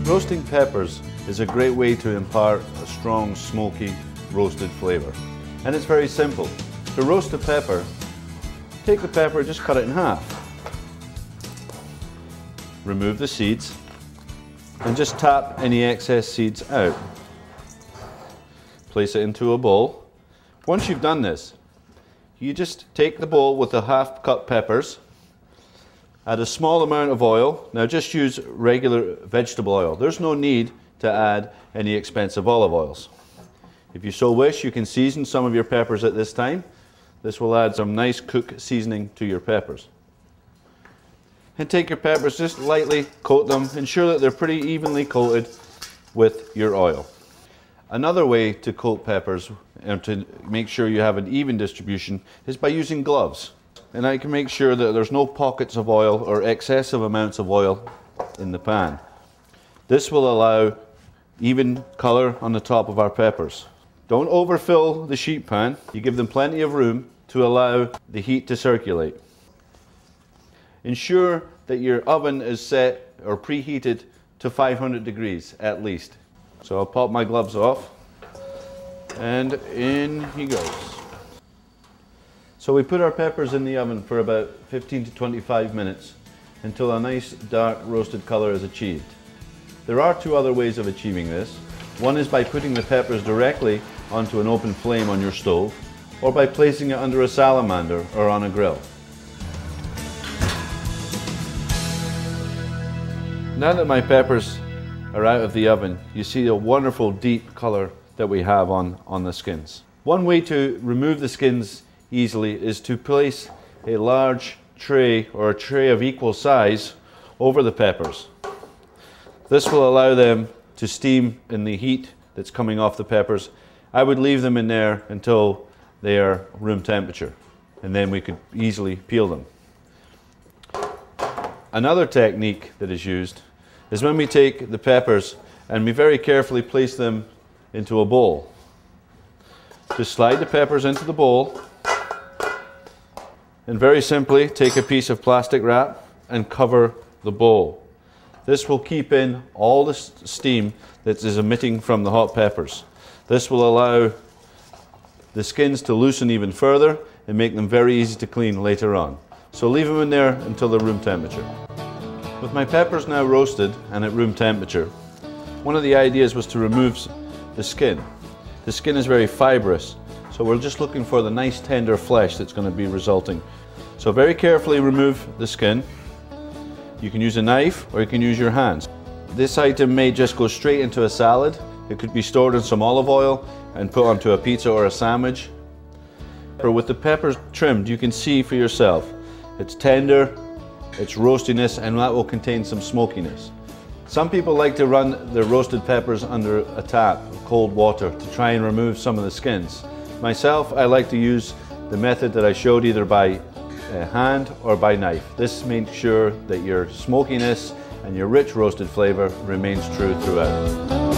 Roasting peppers is a great way to impart a strong, smoky, roasted flavor. And it's very simple. To roast a pepper, take the pepper, just cut it in half. Remove the seeds and just tap any excess seeds out. Place it into a bowl. Once you've done this, you just take the bowl with the half-cut peppers, add a small amount of oil. Now just use regular vegetable oil. There's no need to add any expensive olive oils. If you so wish, you can season some of your peppers at this time. This will add some nice cook seasoning to your peppers. And take your peppers, just lightly coat them. Ensure that they're pretty evenly coated with your oil. Another way to coat peppers and to make sure you have an even distribution is by using gloves. And I can make sure that there's no pockets of oil or excessive amounts of oil in the pan. This will allow even color on the top of our peppers. Don't overfill the sheet pan. You give them plenty of room to allow the heat to circulate. Ensure that your oven is set or preheated to 500 degrees at least. So I'll pop my gloves off and in he goes. So we put our peppers in the oven for about 15 to 25 minutes until a nice dark roasted color is achieved. There are two other ways of achieving this. One is by putting the peppers directly onto an open flame on your stove, or by placing it under a salamander or on a grill. Now that my peppers are out of the oven, you see the wonderful deep color that we have on the skins. One way to remove the skins easily is to place a large tray or a tray of equal size over the peppers. This will allow them to steam in the heat that's coming off the peppers. I would leave them in there until they are room temperature, and then we could easily peel them. Another technique that is used is when we take the peppers and we very carefully place them into a bowl. Just slide the peppers into the bowl and very simply take a piece of plastic wrap and cover the bowl. This will keep in all the steam that is emitting from the hot peppers. This will allow the skins to loosen even further and make them very easy to clean later on. So leave them in there until they're room temperature. With my peppers now roasted and at room temperature, one of the ideas was to remove the skin. The skin is very fibrous, so we're just looking for the nice tender flesh that's going to be resulting. So very carefully remove the skin. You can use a knife or you can use your hands. This item may just go straight into a salad. It could be stored in some olive oil and put onto a pizza or a sandwich. Or with the peppers trimmed, you can see for yourself. It's tender, it's roastiness, and that will contain some smokiness. Some people like to run their roasted peppers under a tap of cold water to try and remove some of the skins. Myself, I like to use the method that I showed, either by hand or by knife. This makes sure that your smokiness and your rich roasted flavor remains true throughout.